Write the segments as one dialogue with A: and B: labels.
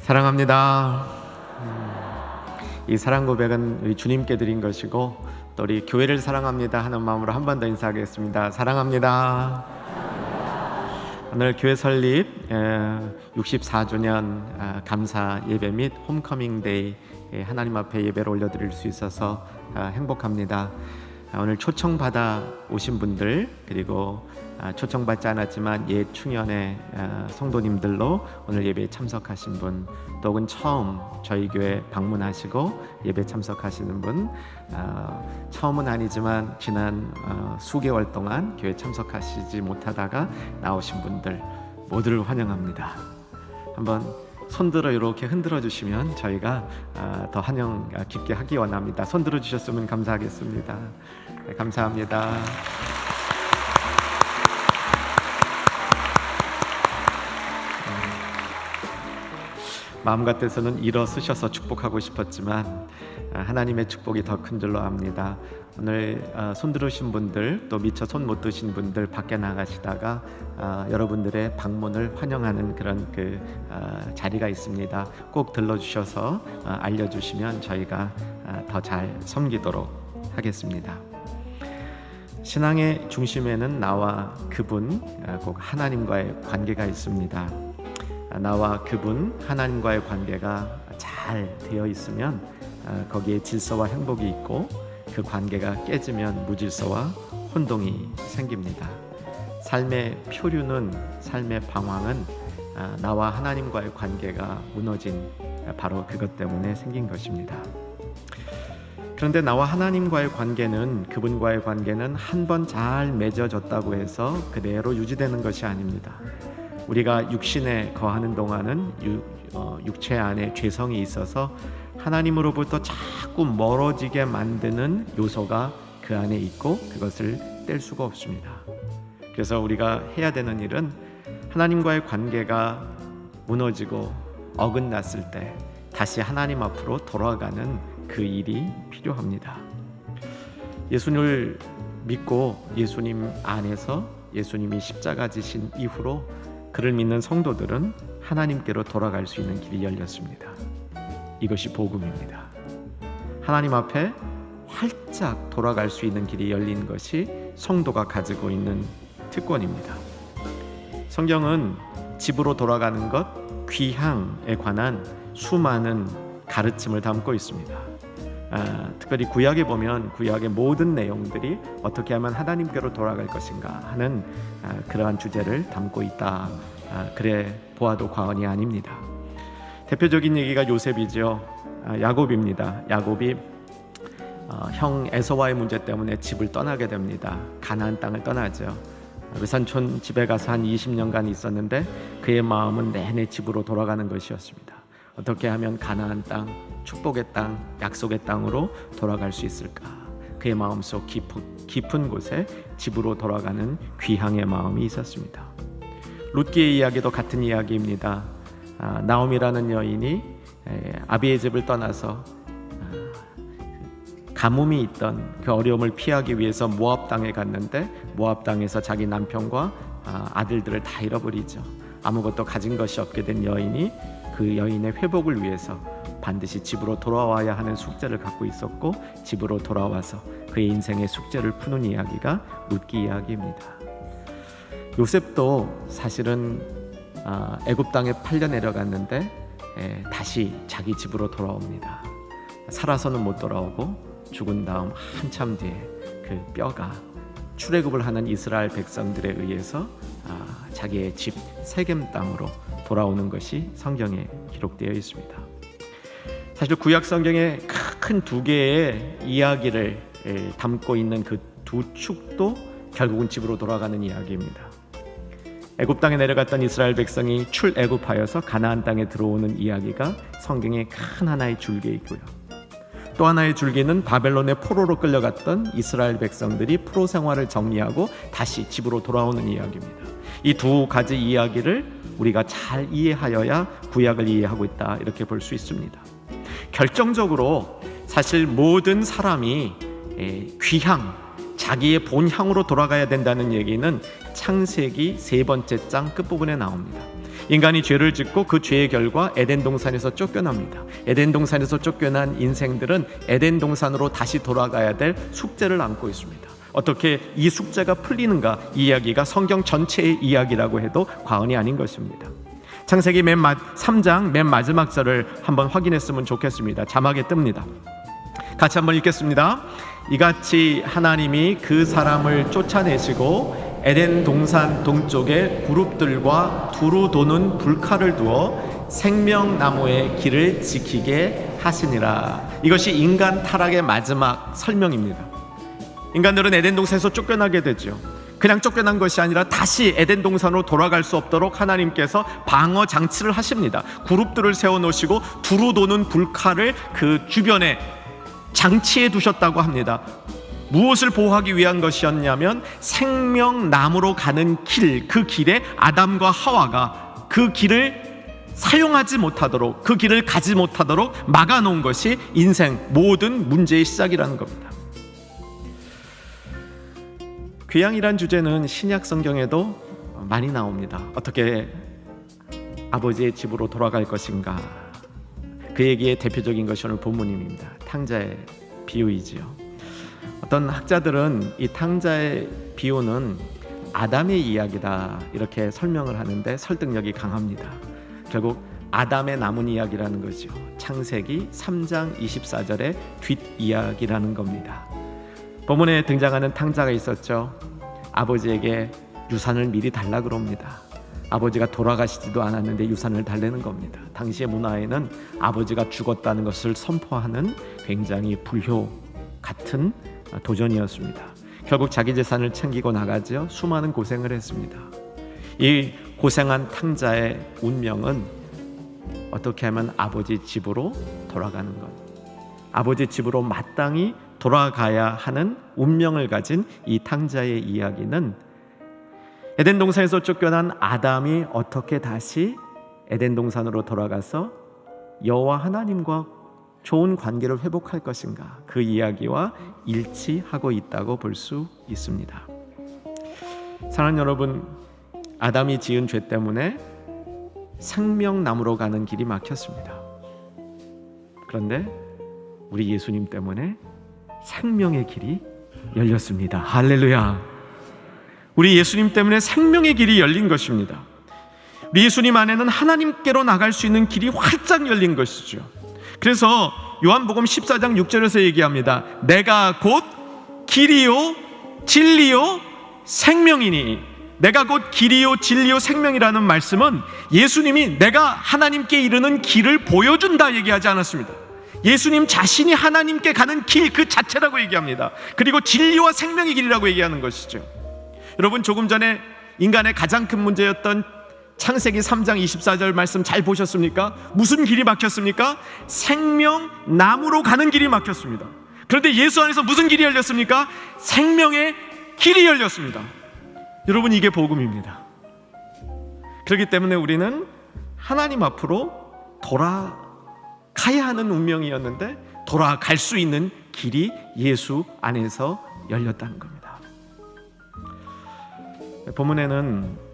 A: 사랑합니다. 이 사랑 고백은 우리 주님께 드린 것이고 또 우리 교회를 사랑합니다 하는 마음으로 한 번 더 인사하겠습니다. 사랑합니다. 오늘 교회 설립 64주년 감사 예배 및 홈커밍 데이 하나님 앞에 예배를 올려드릴 수 있어서 행복합니다. 오늘 초청받아 오신 분들 그리고 초청받지 않았지만 옛 충현의 성도님들로 오늘 예배에 참석하신 분, 또 혹은 처음 저희 교회 방문하시고 예배 참석하시는 분, 처음은 아니지만 지난 수개월 동안 교회 참석하시지 못하다가 나오신 분들 모두를 환영합니다. 한번 손들어 이렇게 흔들어 주시면 저희가 더 환영 깊게 하기 원합니다. 손들어 주셨으면 감사하겠습니다. 네, 감사합니다. 마음 같아서는 일어서셔서 축복하고 싶었지만 하나님의 축복이 더 큰 줄로 압니다. 오늘 손 들으신 분들 또 미처 손 못 드신 분들 밖에 나가시다가 여러분들의 방문을 환영하는 그런 자리가 있습니다. 꼭 들러주셔서 알려주시면 저희가 더 잘 섬기도록 하겠습니다. 신앙의 중심에는 나와 그분, 꼭 하나님과의 관계가 있습니다. 나와 그분, 하나님과의 관계가 잘 되어 있으면 거기에 질서와 행복이 있고, 그 관계가 깨지면 무질서와 혼동이 생깁니다. 삶의 표류는, 삶의 방황은 나와 하나님과의 관계가 무너진 바로 그것 때문에 생긴 것입니다. 그런데 나와 하나님과의 관계는, 그분과의 관계는 한 번 잘 맺어졌다고 해서 그대로 유지되는 것이 아닙니다. 우리가 육신에 거하는 동안은 육체 안에 죄성이 있어서 하나님으로부터 자꾸 멀어지게 만드는 요소가 그 안에 있고 그것을 뗄 수가 없습니다. 그래서 우리가 해야 되는 일은 하나님과의 관계가 무너지고 어긋났을 때 다시 하나님 앞으로 돌아가는 그 일이 필요합니다. 예수님을 믿고 예수님 안에서 예수님이 십자가 지신 이후로 그를 믿는 성도들은 하나님께로 돌아갈 수 있는 길이 열렸습니다. 이것이 복음입니다. 하나님 앞에 활짝 돌아갈 수 있는 길이 열린 것이 성도가 가지고 있는 특권입니다. 성경은 집으로 돌아가는 것, 귀향에 관한 수많은 가르침을 담고 있습니다. 특별히 구약에 보면 구약의 모든 내용들이 어떻게 하면 하나님께로 돌아갈 것인가 하는 그러한 주제를 담고 있다. 그래 보아도 과언이 아닙니다. 대표적인 얘기가 요셉이죠. 야곱입니다. 야곱이 형 에서와의 문제 때문에 집을 떠나게 됩니다. 가나안 땅을 떠나죠. 외산촌 집에 가서 한 20년간 있었는데 그의 마음은 내내 집으로 돌아가는 것이었습니다. 어떻게 하면 가나안 땅, 축복의 땅, 약속의 땅으로 돌아갈 수 있을까? 그의 마음속 깊은 곳에 집으로 돌아가는 귀향의 마음이 있었습니다. 룻기의 이야기도 같은 이야기입니다. 나옴이라는 여인이 아비의 집을 떠나서 가뭄이 있던 그 어려움을 피하기 위해서 모압 땅에 갔는데 모압 땅에서 자기 남편과 아들들을 다 잃어버리죠. 아무것도 가진 것이 없게 된 여인이 그 여인의 회복을 위해서 반드시 집으로 돌아와야 하는 숙제를 갖고 있었고, 집으로 돌아와서 그의 인생의 숙제를 푸는 이야기가 룻기 이야기입니다. 요셉도 사실은 애굽 땅에 팔려 내려갔는데 다시 자기 집으로 돌아옵니다. 살아서는 못 돌아오고 죽은 다음 한참 뒤에 그 뼈가 출애굽을 하는 이스라엘 백성들에 의해서 자기의 집 세겜 땅으로 돌아오는 것이 성경에 기록되어 있습니다. 사실 구약 성경에 큰 두 개의 이야기를 담고 있는 그 두 축도 결국은 집으로 돌아가는 이야기입니다. 애굽 땅에 내려갔던 이스라엘 백성이 출애굽하여서 가나안 땅에 들어오는 이야기가 성경의 큰 하나의 줄기이고요. 또 하나의 줄기는 바벨론의 포로로 끌려갔던 이스라엘 백성들이 포로 생활을 정리하고 다시 집으로 돌아오는 이야기입니다. 이 두 가지 이야기를 우리가 잘 이해하여야 구약을 이해하고 있다, 이렇게 볼 수 있습니다. 결정적으로 사실 모든 사람이 귀향, 자기의 본향으로 돌아가야 된다는 얘기는 창세기 3번째 장 끝부분에 나옵니다. 인간이 죄를 짓고 그 죄의 결과 에덴 동산에서 쫓겨납니다. 에덴 동산에서 쫓겨난 인생들은 에덴 동산으로 다시 돌아가야 될 숙제를 안고 있습니다. 어떻게 이 숙제가 풀리는가, 이 이야기가 성경 전체의 이야기라고 해도 과언이 아닌 것입니다. 창세기 3장 맨 마지막 절을 한번 확인했으면 좋겠습니다. 자막에 뜹니다. 같이 한번 읽겠습니다. 이같이 하나님이 그 사람을 쫓아내시고 에덴 동산 동쪽에 그룹들과 두루 도는 불칼을 두어 생명나무의 길을 지키게 하시니라. 이것이 인간 타락의 마지막 설명입니다. 인간들은 에덴 동산에서 쫓겨나게 되죠. 그냥 쫓겨난 것이 아니라 다시 에덴 동산으로 돌아갈 수 없도록 하나님께서 방어 장치를 하십니다. 그룹들을 세워놓으시고 두루 도는 불칼을 그 주변에 장치해 두셨다고 합니다. 무엇을 보호하기 위한 것이었냐면 생명나무로 가는 길, 그 길에 아담과 하와가 그 길을 사용하지 못하도록, 그 길을 가지 못하도록 막아놓은 것이 인생 모든 문제의 시작이라는 겁니다. 귀향이란 주제는 신약 성경에도 많이 나옵니다. 어떻게 아버지의 집으로 돌아갈 것인가, 그 얘기의 대표적인 것이 오늘 본문입니다. 탕자의 비유이지요. 어떤 학자들은 이 탕자의 비유는 아담의 이야기다 이렇게 설명을 하는데 설득력이 강합니다. 결국 아담의 남은 이야기라는 거죠. 창세기 3장 24절의 뒷이야기라는 겁니다. 본문에 등장하는 탕자가 있었죠. 아버지에게 유산을 미리 달라 그럽니다. 아버지가 돌아가시지도 않았는데 유산을 달래는 겁니다. 당시의 문화에는 아버지가 죽었다는 것을 선포하는 굉장히 불효 같은 도전이었습니다. 결국 자기 재산을 챙기고 나가죠. 수많은 고생을 했습니다. 이 고생한 탕자의 운명은 어떻게 하면 아버지 집으로 돌아가는 것, 아버지 집으로 마땅히 돌아가야 하는 운명을 가진 이 탕자의 이야기는 에덴 동산에서 쫓겨난 아담이 어떻게 다시 에덴 동산으로 돌아가서 여호와 하나님과 좋은 관계를 회복할 것인가, 그 이야기와 일치하고 있다고 볼 수 있습니다. 사랑하는 여러분, 아담이 지은 죄 때문에 생명나무로 가는 길이 막혔습니다. 그런데 우리 예수님 때문에 생명의 길이 열렸습니다. 할렐루야. 우리 예수님 때문에 생명의 길이 열린 것입니다. 우리 예수님 안에는 하나님께로 나갈 수 있는 길이 활짝 열린 것이죠. 그래서 요한복음 14장 6절에서 얘기합니다. 내가 곧 길이요 진리요 생명이니. 내가 곧 길이요 진리요 생명이라는 말씀은 예수님이 내가 하나님께 이르는 길을 보여준다 얘기하지 않았습니다. 예수님 자신이 하나님께 가는 길 그 자체라고 얘기합니다. 그리고 진리와 생명의 길이라고 얘기하는 것이죠. 여러분, 조금 전에 인간의 가장 큰 문제였던 창세기 3장 24절 말씀 잘 보셨습니까? 무슨 길이 막혔습니까? 생명나무로 가는 길이 막혔습니다. 그런데 예수 안에서 무슨 길이 열렸습니까? 생명의 길이 열렸습니다. 여러분, 이게 복음입니다. 그렇기 때문에 우리는 하나님 앞으로 돌아가야 하는 운명이었는데 돌아갈 수 있는 길이 예수 안에서 열렸다는 겁니다. 본문에는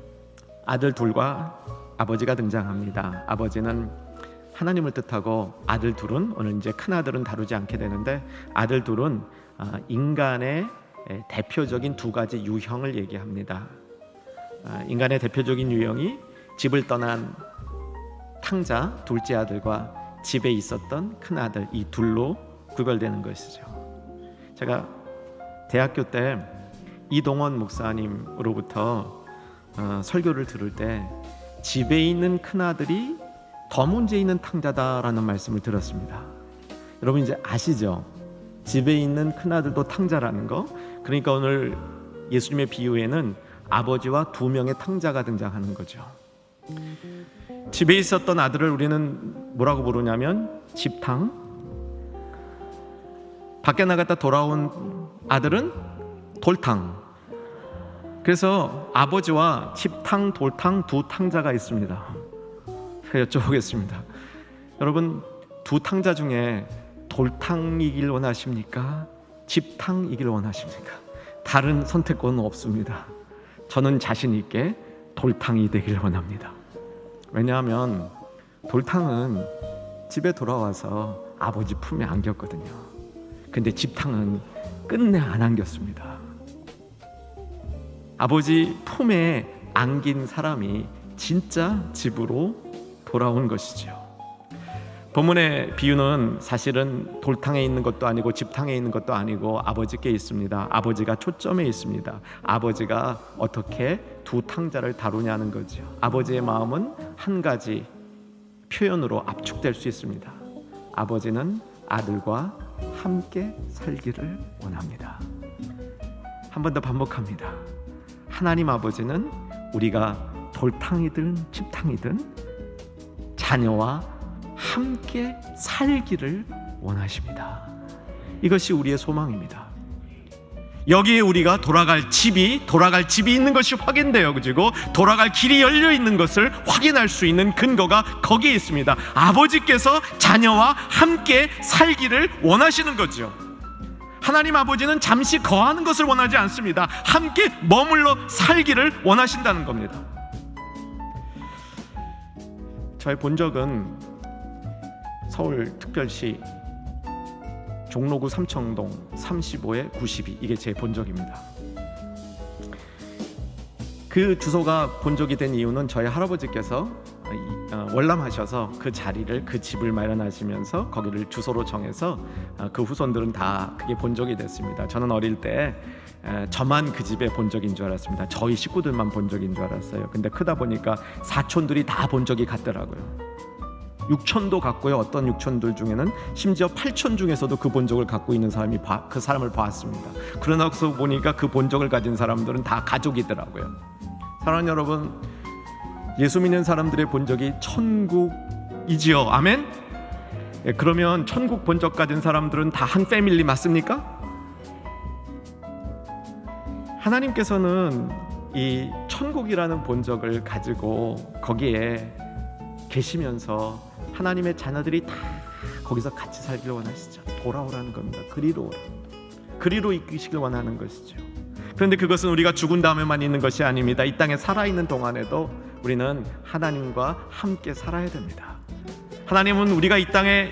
A: 아들 둘과 아버지가 등장합니다. 아버지는 하나님을 뜻하고 아들 둘은, 오늘 이제 큰 아들은 다루지 않게 되는데, 아들 둘은 인간의 대표적인 두 가지 유형을 얘기합니다. 인간의 대표적인 유형이 집을 떠난 탕자 둘째 아들과 집에 있었던 큰 아들, 이 둘로 구별되는 것이죠. 제가 대학교 때 이동원 목사님으로부터 설교를 들을 때 집에 있는 큰아들이 더 문제 있는 탕자다라는 말씀을 들었습니다. 여러분 이제 아시죠? 집에 있는 큰아들도 탕자라는 거. 그러니까 오늘 예수님의 비유에는 아버지와 두 명의 탕자가 등장하는 거죠. 집에 있었던 아들을 우리는 뭐라고 부르냐면 집탕, 밖에 나갔다 돌아온 아들은 돌탕. 그래서 아버지와 집탕, 돌탕 두 탕자가 있습니다. 여쭤보겠습니다. 여러분, 두 탕자 중에 돌탕이길 원하십니까? 집탕이길 원하십니까? 다른 선택권은 없습니다. 저는 자신 있게 돌탕이 되길 원합니다. 왜냐하면 돌탕은 집에 돌아와서 아버지 품에 안겼거든요. 근데 집탕은 끝내 안 안겼습니다. 아버지 품에 안긴 사람이 진짜 집으로 돌아온 것이죠. 본문의 비유는 사실은 돌탕에 있는 것도 아니고 집탕에 있는 것도 아니고 아버지께 있습니다. 아버지가 초점에 있습니다. 아버지가 어떻게 두 탕자를 다루냐는 거죠. 아버지의 마음은 한 가지 표현으로 압축될 수 있습니다. 아버지는 아들과 함께 살기를 원합니다. 한 번 더 반복합니다. 하나님 아버지는 우리가 돌탕이든 집탕이든 자녀와 함께 살기를 원하십니다. 이것이 우리의 소망입니다. 여기에 우리가 돌아갈 집이 있는 것이 확인돼요. 그리고 돌아갈 길이 열려 있는 것을 확인할 수 있는 근거가 거기에 있습니다. 아버지께서 자녀와 함께 살기를 원하시는 거죠. 하나님 아버지는 잠시 거하는 것을 원하지 않습니다. 함께 머물러 살기를 원하신다는 겁니다. 저의 본적은 서울특별시 종로구 삼청동 35에 92, 이게 제 본적입니다. 그 주소가 본적이 된 이유는 저희 할아버지께서 월남하셔서 그 자리를, 그 집을 마련하시면서 거기를 주소로 정해서 그 후손들은 다 그게 본적이 됐습니다. 저는 어릴 때 저만 그 집에 본적인 줄 알았습니다. 저희 식구들만 본적인 줄 알았어요. 근데 크다 보니까 사촌들이 다 본적이 같더라고요. 육촌도 같고요. 어떤 육촌들 중에는 심지어 팔촌 중에서도 그 본적을 갖고 있는 사람이 그 사람을 봤습니다. 그러나서 보니까 그 본적을 가진 사람들은 다 가족이더라고요. 사랑하는 여러분, 예수 믿는 사람들의 본적이 천국이지요. 아멘? 그러면 천국 본적 가진 사람들은 다 한 패밀리 맞습니까? 하나님께서는 이 천국이라는 본적을 가지고 거기에 계시면서 하나님의 자녀들이 다 거기서 같이 살기를 원하시죠. 돌아오라는 겁니다. 그리로 이끄시길 원하는 것이죠. 그런데 그것은 우리가 죽은 다음에만 있는 것이 아닙니다. 이 땅에 살아있는 동안에도 우리는 하나님과 함께 살아야 됩니다. 하나님은 우리가 이 땅에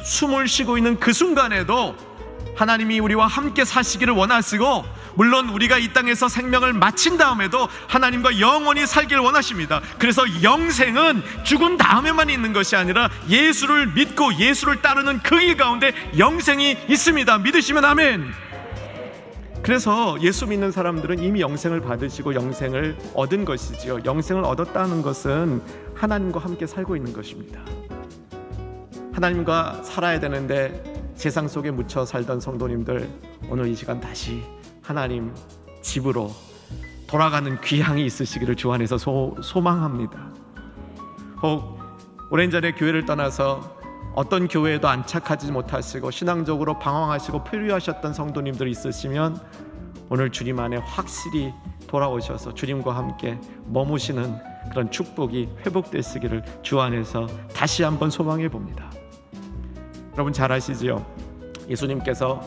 A: 숨을 쉬고 있는 그 순간에도 하나님이 우리와 함께 사시기를 원하시고, 물론 우리가 이 땅에서 생명을 마친 다음에도 하나님과 영원히 살기를 원하십니다. 그래서 영생은 죽은 다음에만 있는 것이 아니라 예수를 믿고 예수를 따르는 그 길 가운데 영생이 있습니다. 믿으시면 아멘. 그래서 예수 믿는 사람들은 이미 영생을 받으시고 영생을 얻은 것이지요. 영생을 얻었다는 것은 하나님과 함께 살고 있는 것입니다. 하나님과 살아야 되는데 세상 속에 묻혀 살던 성도님들, 오늘 이 시간 다시 하나님 집으로 돌아가는 귀향이 있으시기를 주 안에서 소망합니다. 혹 오랜 전에 교회를 떠나서 어떤 교회에도 안착하지 못하시고 신앙적으로 방황하시고 표류하셨던 성도님들 있으시면 오늘 주님 안에 확실히 돌아오셔서 주님과 함께 머무시는 그런 축복이 회복되시기를 주 안에서 다시 한번 소망해 봅니다. 여러분 잘 아시지요? 예수님께서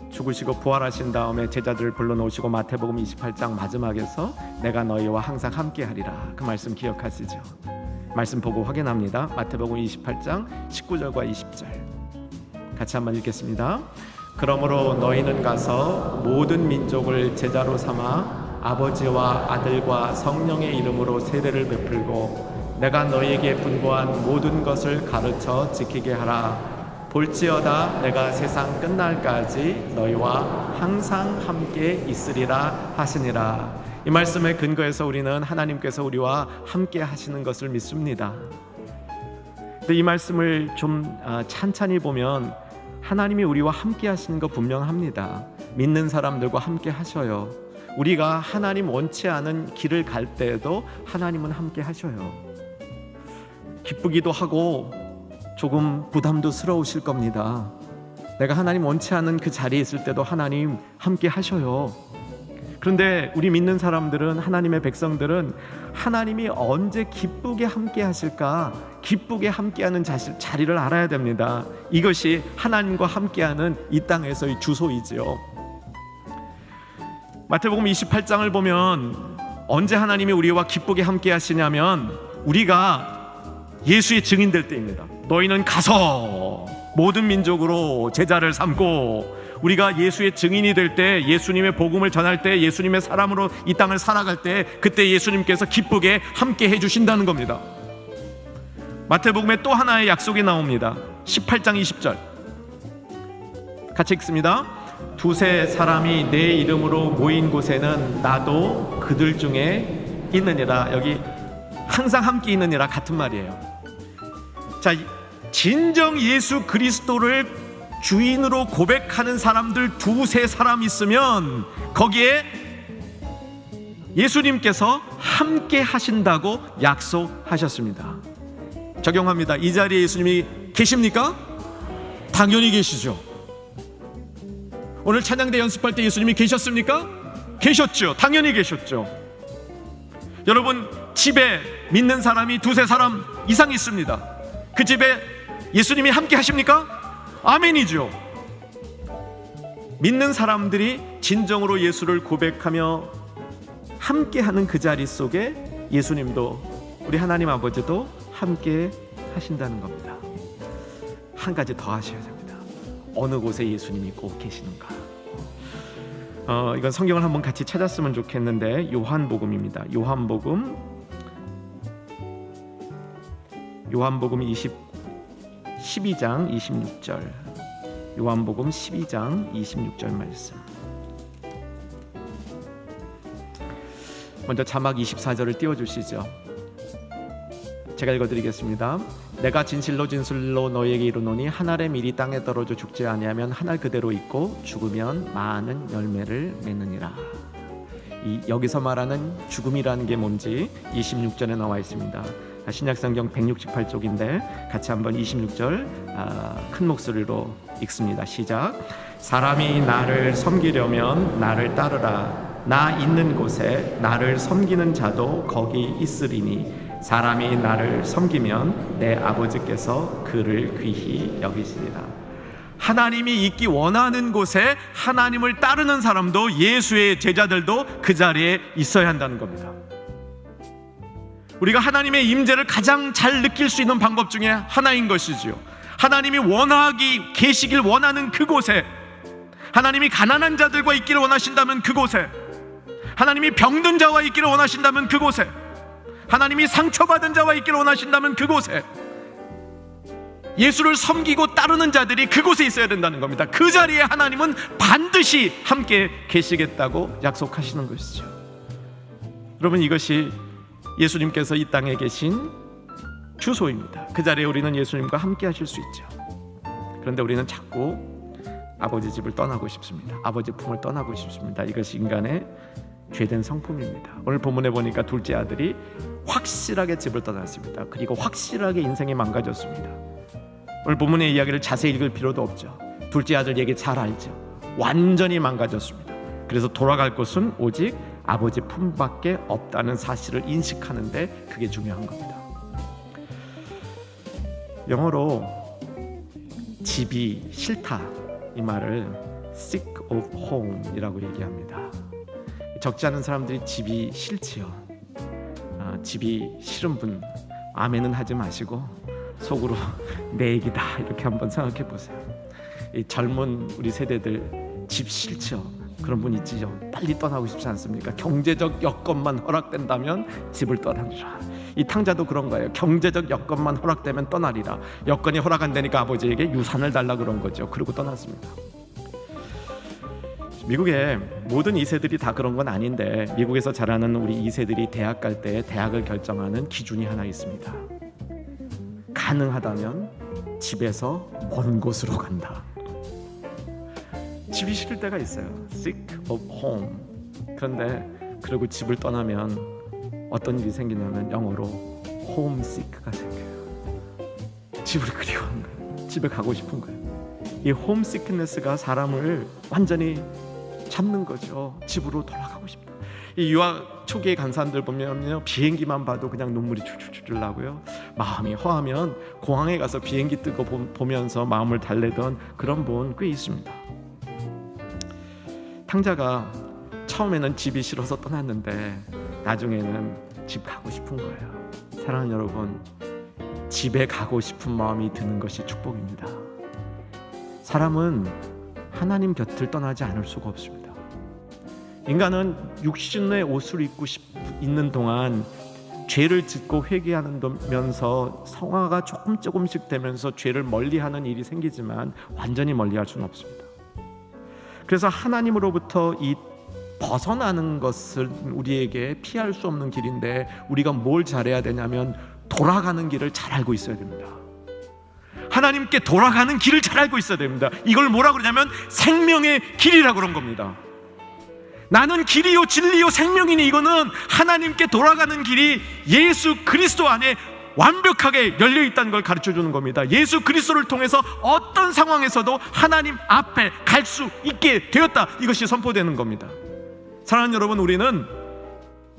A: 죽으시고 부활하신 다음에 제자들을 불러놓으시고 마태복음 28장 마지막에서 내가 너희와 항상 함께하리라, 그 말씀 기억하시죠? 말씀 보고 확인합니다. 마태복음 28장 19절과 20절 같이 한번 읽겠습니다. 그러므로 너희는 가서 모든 민족을 제자로 삼아 아버지와 아들과 성령의 이름으로 세례를 베풀고 내가 너희에게 분부한 모든 것을 가르쳐 지키게 하라. 볼지어다 내가 세상 끝날까지 너희와 항상 함께 있으리라 하시니라. 이 말씀의 근거에서 우리는 하나님께서 우리와 함께 하시는 것을 믿습니다. 근데 이 말씀을 좀 찬찬히 보면 하나님이 우리와 함께 하시는 거 분명합니다. 믿는 사람들과 함께 하셔요. 우리가 하나님 원치 않은 길을 갈 때에도 하나님은 함께 하셔요. 기쁘기도 하고 조금 부담도 스러우실 겁니다. 내가 하나님 원치 않은 그 자리에 있을 때도 하나님 함께 하셔요. 그런데 우리 믿는 사람들은, 하나님의 백성들은 하나님이 언제 기쁘게 함께 하실까, 기쁘게 함께하는 자리를 알아야 됩니다. 이것이 하나님과 함께하는 이 땅에서의 주소이지요. 마태복음 28장을 보면 언제 하나님이 우리와 기쁘게 함께 하시냐면 우리가 예수의 증인될 때입니다. 너희는 가서 모든 민족으로 제자를 삼고, 우리가 예수의 증인이 될 때, 예수님의 복음을 전할 때, 예수님의 사람으로 이 땅을 살아갈 때, 그때 예수님께서 기쁘게 함께 해주신다는 겁니다. 마태복음에 또 하나의 약속이 나옵니다. 18장 20절 같이 읽습니다. 두세 사람이 내 이름으로 모인 곳에는 나도 그들 중에 있느니라. 여기 항상 함께 있느니라 같은 말이에요. 자, 진정 예수 그리스도를 주인으로 고백하는 사람들 두세 사람 있으면 거기에 예수님께서 함께 하신다고 약속하셨습니다. 적용합니다. 이 자리에 예수님이 계십니까? 당연히 계시죠. 오늘 찬양대 연습할 때 예수님이 계셨습니까? 계셨죠. 당연히 계셨죠. 여러분, 집에 믿는 사람이 두세 사람 이상 있습니다. 그 집에 예수님이 함께 하십니까? 아멘이죠. 믿는 사람들이 진정으로 예수를 고백하며 함께하는 그 자리 속에 예수님도, 우리 하나님 아버지도 함께 하신다는 겁니다. 한 가지 더 하셔야 됩니다. 어느 곳에 예수님이 꼭 계시는가. 이건 성경을 한번 같이 찾았으면 좋겠는데, 요한복음입니다. 요한복음 12장 26절. 요한복음 12장 26절 말씀. 먼저 자막 24절을 띄워주시죠. 제가 읽어드리겠습니다. 내가 진실로 진실로 너희에게 이르노니 한 알의 밀이 땅에 떨어져 죽지 아니하면 한 알 그대로 있고 죽으면 많은 열매를 맺느니라. 여기서 말하는 죽음이라는 게 뭔지 26절에 나와 있습니다. 신약성경 168쪽인데 같이 한번 26절 큰 목소리로 읽습니다. 시작. 사람이 나를 섬기려면 나를 따르라. 나 있는 곳에 나를 섬기는 자도 거기 있으리니 사람이 나를 섬기면 내 아버지께서 그를 귀히 여기시리라. 하나님이 있기 원하는 곳에 하나님을 따르는 사람도, 예수의 제자들도 그 자리에 있어야 한다는 겁니다. 우리가 하나님의 임재를 가장 잘 느낄 수 있는 방법 중에 하나인 것이지요. 하나님이 원하기 계시길 원하는 그곳에, 하나님이 가난한 자들과 있기를 원하신다면 그곳에, 하나님이 병든 자와 있기를 원하신다면 그곳에, 하나님이 상처받은 자와 있기를 원하신다면 그곳에, 예수를 섬기고 따르는 자들이 그곳에 있어야 된다는 겁니다. 그 자리에 하나님은 반드시 함께 계시겠다고 약속하시는 것이죠. 여러분, 이것이 예수님께서 이 땅에 계신 주소입니다. 그 자리에 우리는 예수님과 함께 하실 수 있죠. 그런데 우리는 자꾸 아버지 집을 떠나고 싶습니다. 아버지 품을 떠나고 싶습니다. 이것이 인간의 죄된 성품입니다. 오늘 본문에 보니까 둘째 아들이 확실하게 집을 떠났습니다. 그리고 확실하게 인생이 망가졌습니다. 오늘 본문의 이야기를 자세히 읽을 필요도 없죠. 둘째 아들 얘기 잘 알죠. 완전히 망가졌습니다. 그래서 돌아갈 곳은 오직 아버지 품밖에 없다는 사실을 인식하는데 그게 중요한 겁니다. 영어로 집이 싫다, 이 말을 sick of home이라고 얘기합니다. 적지 않은 사람들이 집이 싫지요. 집이 싫은 분 아멘은 하지 마시고 속으로 내 얘기다 이렇게 한번 생각해 보세요. 이 젊은 우리 세대들 집 싫죠. 그런 분 있지요. 빨리 떠나고 싶지 않습니까? 경제적 여건만 허락된다면 집을 떠나리라. 이 탕자도 그런 거예요. 경제적 여건만 허락되면 떠나리라. 여건이 허락 안 되니까 아버지에게 유산을 달라 그런 거죠. 그리고 떠났습니다. 미국의 모든 2세들이 다 그런 건 아닌데, 미국에서 자라는 우리 2세들이 대학 갈 때 대학을 결정하는 기준이 하나 있습니다. 가능하다면 집에서 먼 곳으로 간다. 집이 싫을 때가 있어요. sick of home. 그런데 그리고 집을 떠나면 어떤 일이 생기냐면 영어로 homesick가 생겨요. 집을 그리워하는 거예요. 집에 가고 싶은 거예요. 이 homesickness가 사람을 완전히 잡는 거죠. 집으로 돌아가고 싶다. 이 유학 초기에 간 사람들 보면요, 비행기만 봐도 그냥 눈물이 줄줄줄 나고요. 마음이 허하면 공항에 가서 비행기 뜨고 보면서 마음을 달래던 그런 분 꽤 있습니다. 탕자가 처음에는 집이 싫어서 떠났는데 나중에는 집 가고 싶은 거예요. 사랑하는 여러분, 집에 가고 싶은 마음이 드는 것이 축복입니다. 사람은 하나님 곁을 떠나지 않을 수가 없습니다. 인간은 육신의 옷을 입고 있는 동안 죄를 짓고 회개하면서 성화가 조금씩 되면서 죄를 멀리하는 일이 생기지만 완전히 멀리할 수는 없습니다. 그래서 하나님으로부터 이 벗어나는 것을 우리에게 피할 수 없는 길인데, 우리가 뭘 잘해야 되냐면 돌아가는 길을 잘 알고 있어야 됩니다. 하나님께 돌아가는 길을 잘 알고 있어야 됩니다. 이걸 뭐라고 그러냐면 생명의 길이라고 그런 겁니다. 나는 길이요 진리요 생명이니, 이거는 하나님께 돌아가는 길이 예수 그리스도 안에 완벽하게 열려있다는 걸 가르쳐주는 겁니다. 예수 그리스도를 통해서 어떤 상황에서도 하나님 앞에 갈 수 있게 되었다, 이것이 선포되는 겁니다. 사랑하는 여러분, 우리는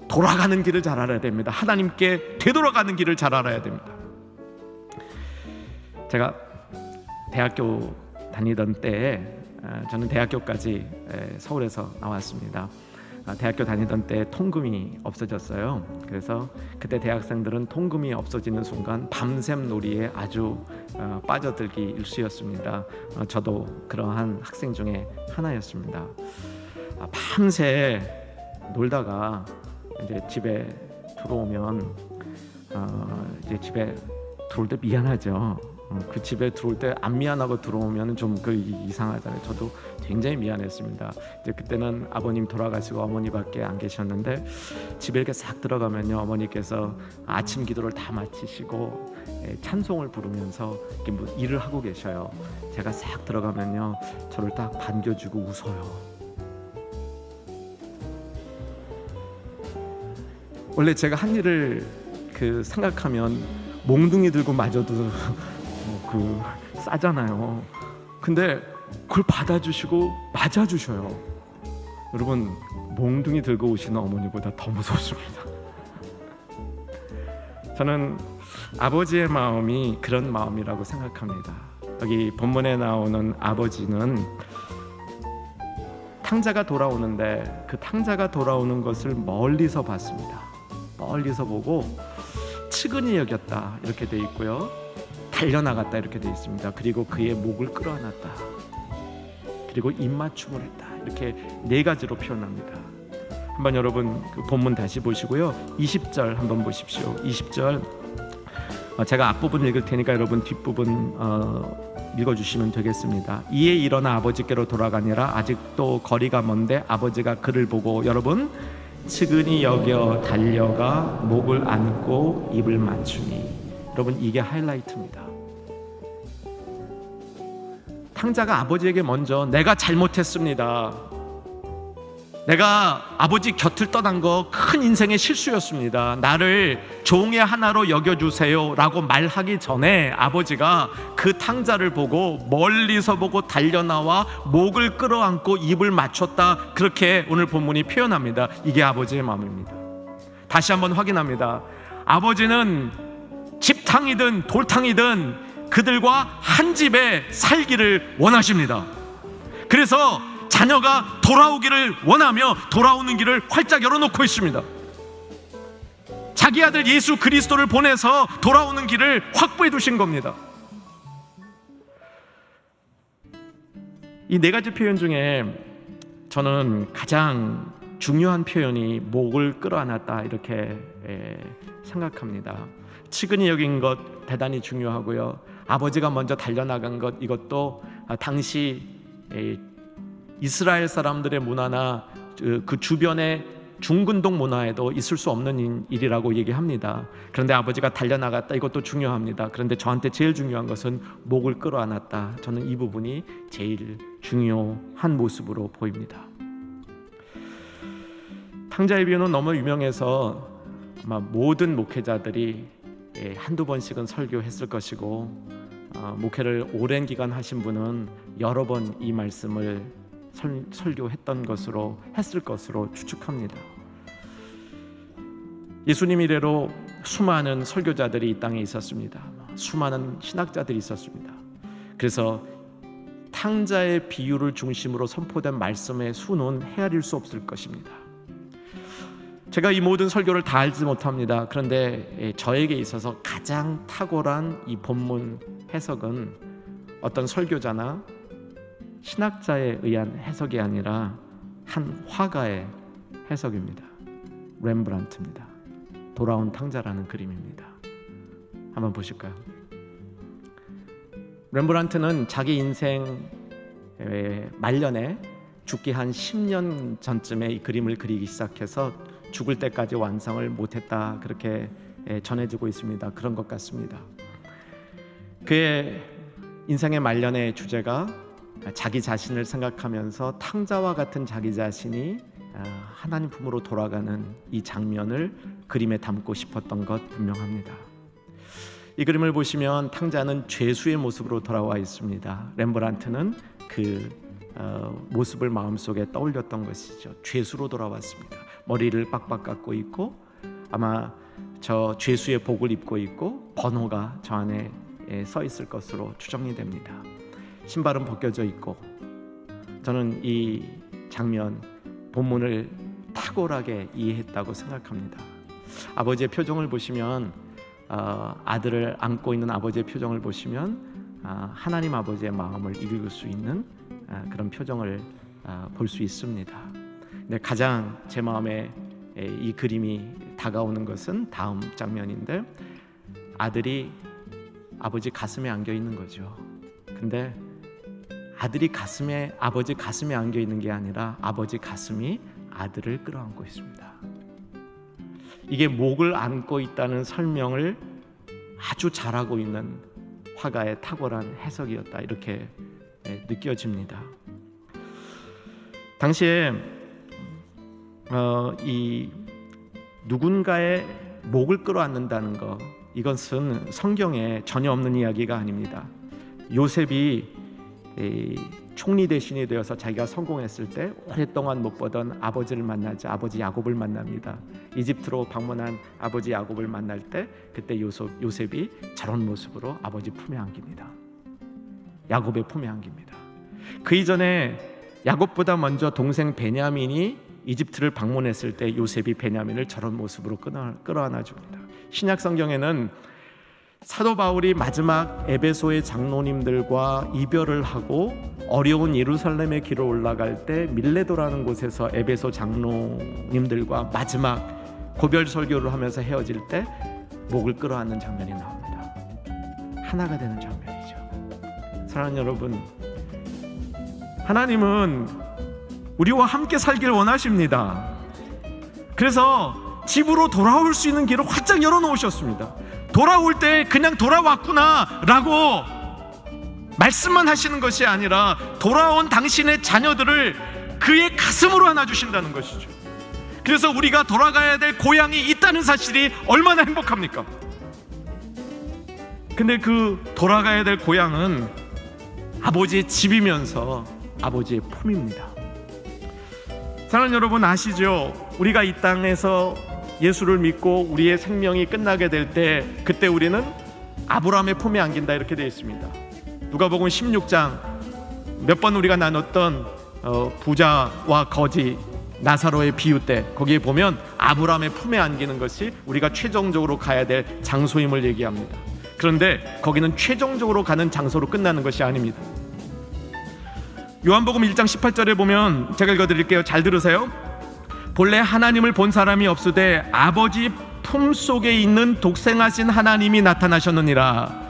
A: 돌아가는 길을 잘 알아야 됩니다. 하나님께 되돌아가는 길을 잘 알아야 됩니다. 제가 대학교 다니던 때에, 저는 대학교까지 서울에서 나왔습니다. 대학교 다니던 때 통금이 없어졌어요. 그래서 그때 대학생들은 통금이 없어지는 순간 밤샘 놀이에 아주 빠져들기 일쑤였습니다. 저도 그러한 학생 중에 하나였습니다. 밤새 놀다가 이제 집에 들어오면 이제 집에 들어올 때 미안하죠. 그 집에 들어올 때 안 미안하고 들어오면 좀 그 이상하잖아요. 저도 굉장히 미안했습니다. 이제 그때는 아버님 돌아가시고 어머니밖에 안 계셨는데, 집에 이렇게 싹 들어가면요, 어머니께서 아침 기도를 다 마치시고 찬송을 부르면서 이렇게 뭐 일을 하고 계셔요. 제가 싹 들어가면요, 저를 딱 반겨주고 웃어요. 원래 제가 한 일을 생각하면 몽둥이 들고 맞아도 싸잖아요. 근데 그걸 받아주시고 맞아주셔요. 여러분, 몽둥이 들고 오시는 어머니보다 더 무섭습니다. 저는 아버지의 마음이 그런 마음이라고 생각합니다. 여기 본문에 나오는 아버지는 탕자가 돌아오는데, 그 탕자가 돌아오는 것을 멀리서 봤습니다. 멀리서 보고 측은히 여겼다, 이렇게 돼 있고요. 달려나갔다, 이렇게 돼 있습니다. 그리고 그의 목을 끌어안았다, 그리고 입맞춤을 했다, 이렇게 네 가지로 표현합니다. 한번 여러분 그 본문 다시 보시고요, 20절 한번 보십시오. 20절 제가 앞부분 읽을 테니까 여러분 뒷부분 읽어주시면 되겠습니다. 이에 일어나 아버지께로 돌아가니라. 아직도 거리가 먼데 아버지가 그를 보고, 여러분, 측은히 여겨 달려가 목을 안고 입을 맞추니. 여러분, 이게 하이라이트입니다. 탕자가 아버지에게 먼저 내가 잘못했습니다, 내가 아버지 곁을 떠난 거 큰 인생의 실수였습니다, 나를 종의 하나로 여겨주세요 라고 말하기 전에 아버지가 그 탕자를 보고 멀리서 보고 달려나와 목을 끌어안고 입을 맞췄다, 그렇게 오늘 본문이 표현합니다. 이게 아버지의 마음입니다. 다시 한번 확인합니다. 아버지는 집탕이든 돌탕이든 그들과 한 집에 살기를 원하십니다. 그래서 자녀가 돌아오기를 원하며 돌아오는 길을 활짝 열어놓고 있습니다. 자기 아들 예수 그리스도를 보내서 돌아오는 길을 확보해 두신 겁니다. 이 네 가지 표현 중에 저는 가장 중요한 표현이 목을 끌어안았다, 이렇게 생각합니다. 측은히 여긴 것 대단히 중요하고요, 아버지가 먼저 달려나간 것, 이것도 당시 이스라엘 사람들의 문화나 그 주변의 중근동 문화에도 있을 수 없는 일이라고 얘기합니다. 그런데 아버지가 달려나갔다, 이것도 중요합니다. 그런데 저한테 제일 중요한 것은 목을 끌어안았다. 저는 이 부분이 제일 중요한 모습으로 보입니다. 탕자의 비유는 너무 유명해서 아마 모든 목회자들이 한두 번씩은 설교했을 것이고, 목회를 오랜 기간 하신 분은 여러 번 이 말씀을 설교했던 것으로 했을 것으로 추측합니다. 예수님 이래로 수많은 설교자들이 이 땅에 있었습니다. 수많은 신학자들이 있었습니다. 그래서 탕자의 비유를 중심으로 선포된 말씀의 수는 헤아릴 수 없을 것입니다. 제가 이 모든 설교를 다 알지 못합니다. 그런데 저에게 있어서 가장 탁월한 이 본문 해석은 어떤 설교자나 신학자에 의한 해석이 아니라 한 화가의 해석입니다. 렘브란트입니다. 돌아온 탕자라는 그림입니다. 한번 보실까요? 렘브란트는 자기 인생 말년에 죽기 한 10년 전쯤에 이 그림을 그리기 시작해서 죽을 때까지 완성을 못했다, 그렇게 전해지고 있습니다. 그런 것 같습니다. 그의 인생의 말년의 주제가 자기 자신을 생각하면서 탕자와 같은 자기 자신이 하나님 품으로 돌아가는 이 장면을 그림에 담고 싶었던 것 분명합니다. 이 그림을 보시면 탕자는 죄수의 모습으로 돌아와 있습니다. 렘브란트는 그 모습을 마음속에 떠올렸던 것이죠. 죄수로 돌아왔습니다. 머리를 빡빡 깎고 있고 아마 저 죄수의 복을 입고 있고 번호가 저 안에 써 있을 것으로 추정이 됩니다. 신발은 벗겨져 있고, 저는 이 장면 본문을 탁월하게 이해했다고 생각합니다. 아버지의 표정을 보시면 아들을 안고 있는 아버지의 표정을 보시면 하나님 아버지의 마음을 읽을 수 있는 그런 표정을 볼 수 있습니다. 근데 가장 제 마음에 이 그림이 다가오는 것은 다음 장면인데, 아들이 아버지 가슴에 안겨 있는 거죠. 근데 아들이 아버지 가슴에 안겨 있는 게 아니라 아버지 가슴이 아들을 끌어안고 있습니다. 이게 목을 안고 있다는 설명을 아주 잘하고 있는 화가의 탁월한 해석이었다, 이렇게 느껴집니다. 당시에 이 누군가의 목을 끌어안는다는 것, 이것은 성경에 전혀 없는 이야기가 아닙니다. 요셉이 총리 대신이 되어서 자기가 성공했을 때 오랫동안 못 보던 아버지를 만나자 아버지 야곱을 만납니다. 이집트로 방문한 아버지 야곱을 만날 때 그때 요셉이 저런 모습으로 아버지 품에 안깁니다. 야곱의 품에 안깁니다. 그 이전에 야곱보다 먼저 동생 베냐민이 이집트를 방문했을 때 요셉이 베냐민을 저런 모습으로 끌어안아 줍니다. 신약 성경에는 사도 바울이 마지막 에베소의 장로님들과 이별을 하고 어려운 예루살렘의 길을 올라갈 때 밀레도라는 곳에서 에베소 장로님들과 마지막 고별 설교를 하면서 헤어질 때 목을 끌어안는 장면이 나옵니다. 하나가 되는 장면이죠. 사랑하는 여러분, 하나님은 우리와 함께 살길 원하십니다. 그래서 집으로 돌아올 수 있는 길을 활짝 열어놓으셨습니다. 돌아올 때 그냥 돌아왔구나 라고 말씀만 하시는 것이 아니라 돌아온 당신의 자녀들을 그의 가슴으로 안아주신다는 것이죠. 그래서 우리가 돌아가야 될 고향이 있다는 사실이 얼마나 행복합니까? 근데 그 돌아가야 될 고향은 아버지의 집이면서 아버지의 품입니다. 사랑하는 여러분, 아시죠? 우리가 이 땅에서 예수를 믿고 우리의 생명이 끝나게 될 때 그때 우리는 아브라함의 품에 안긴다, 이렇게 되어 있습니다. 누가복음 16장 몇 번 우리가 나눴던 부자와 거지 나사로의 비유 때 거기에 보면 아브라함의 품에 안기는 것이 우리가 최종적으로 가야 될 장소임을 얘기합니다. 그런데 거기는 최종적으로 가는 장소로 끝나는 것이 아닙니다. 요한복음 1장 18절에 보면, 제가 읽어드릴게요. 잘 들으세요. 본래 하나님을 본 사람이 없으되 아버지 품속에 있는 독생하신 하나님이 나타나셨느니라.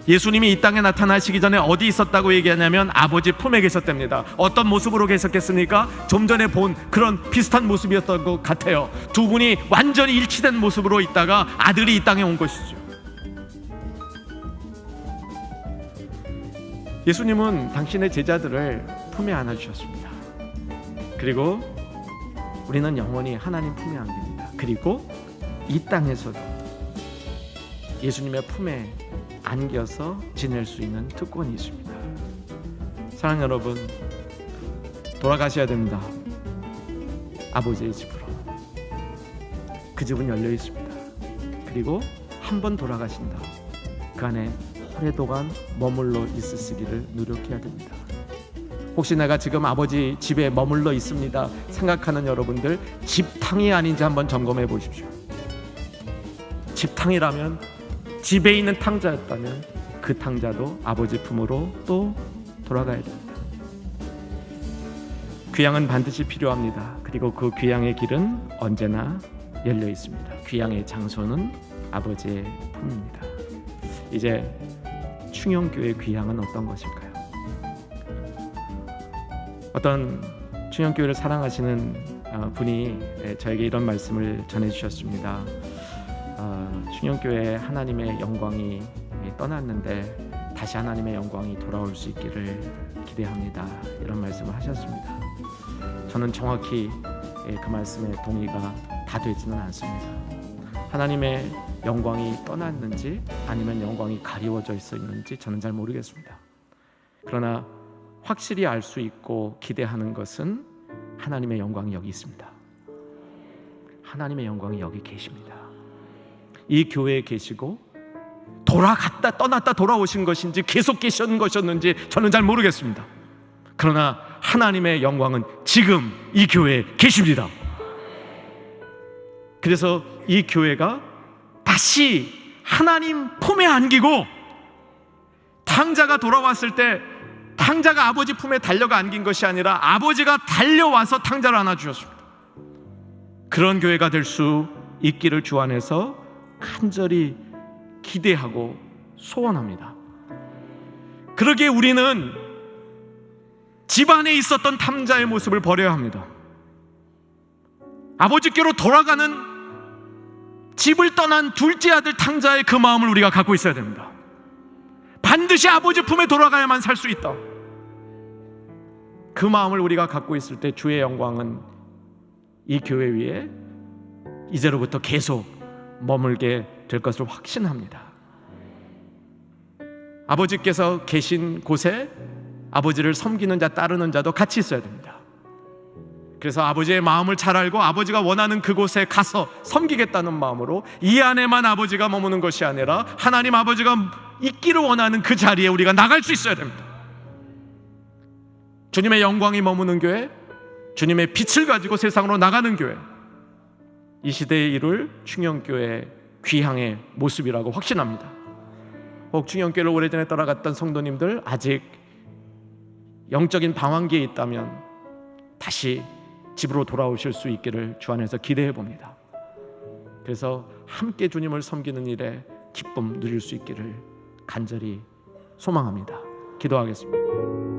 A: 예수님이 이 땅에 나타나시기 전에 어디 있었다고 얘기하냐면 아버지 품에 계셨답니다. 어떤 모습으로 계셨겠습니까? 좀 전에 본 그런 비슷한 모습이었던 것 같아요. 두 분이 완전히 일치된 모습으로 있다가 아들이 이 땅에 온 것이죠. 예수님은 당신의 제자들을 품에 안아주셨습니다. 그리고 우리는 영원히 하나님 품에 안깁니다. 그리고 이 땅에서도 예수님의 품에 안겨서 지낼 수 있는 특권이 있습니다. 사랑하는 여러분, 돌아가셔야 됩니다. 아버지의 집으로. 그 집은 열려 있습니다. 그리고 한 번 돌아가신다, 그 안에 오랫동안 머물러 있으시기를 노력해야 됩니다. 혹시 내가 지금 아버지 집에 머물러 있습니다 생각하는 여러분들, 집탕이 아닌지 한번 점검해 보십시오. 집탕이라면, 집에 있는 탕자였다면 그 탕자도 아버지 품으로 또 돌아가야 됩니다. 귀향은 반드시 필요합니다. 그리고 그 귀향의 길은 언제나 열려 있습니다. 귀향의 장소는 아버지의 품입니다. 이제 충영교회 귀향은 어떤 것일까요? 어떤 충영교회를 사랑하시는 분이 저에게 이런 말씀을 전해주셨습니다. 충영교회 하나님의 영광이 떠났는데 다시 하나님의 영광이 돌아올 수 있기를 기대합니다. 이런 말씀을 하셨습니다. 저는 정확히 그 말씀에 동의가 다 되지는 않습니다. 하나님의 영광이 떠났는지 아니면 영광이 가리워져 있었는지 저는 잘 모르겠습니다. 그러나 확실히 알 수 있고 기대하는 것은 하나님의 영광이 여기 있습니다. 하나님의 영광이 여기 계십니다. 이 교회에 계시고 돌아갔다 떠났다 돌아오신 것인지 계속 계신 것이었는지 저는 잘 모르겠습니다. 그러나 하나님의 영광은 지금 이 교회에 계십니다. 그래서 이 교회가 다시 하나님 품에 안기고, 탕자가 돌아왔을 때 탕자가 아버지 품에 달려가 안긴 것이 아니라 아버지가 달려와서 탕자를 안아주셨습니다. 그런 교회가 될 수 있기를 주 안에서 간절히 기대하고 소원합니다. 그러기에 우리는 집안에 있었던 탕자의 모습을 버려야 합니다. 아버지께로 돌아가는, 집을 떠난 둘째 아들 탕자의 그 마음을 우리가 갖고 있어야 됩니다. 반드시 아버지 품에 돌아가야만 살 수 있다. 그 마음을 우리가 갖고 있을 때 주의 영광은 이 교회 위에 이제로부터 계속 머물게 될 것을 확신합니다. 아버지께서 계신 곳에 아버지를 섬기는 자, 따르는 자도 같이 있어야 됩니다. 그래서 아버지의 마음을 잘 알고 아버지가 원하는 그곳에 가서 섬기겠다는 마음으로, 이 안에만 아버지가 머무는 것이 아니라 하나님 아버지가 있기를 원하는 그 자리에 우리가 나갈 수 있어야 됩니다. 주님의 영광이 머무는 교회, 주님의 빛을 가지고 세상으로 나가는 교회, 이 시대에 이룰 충영교회 귀향의 모습이라고 확신합니다. 혹 충영교회를 오래전에 떠나갔던 성도님들, 아직 영적인 방황기에 있다면 다시 집으로 돌아오실 수 있기를 주 안에서 기대해 봅니다. 그래서 함께 주님을 섬기는 일에 기쁨 누릴 수 있기를 간절히 소망합니다. 기도하겠습니다.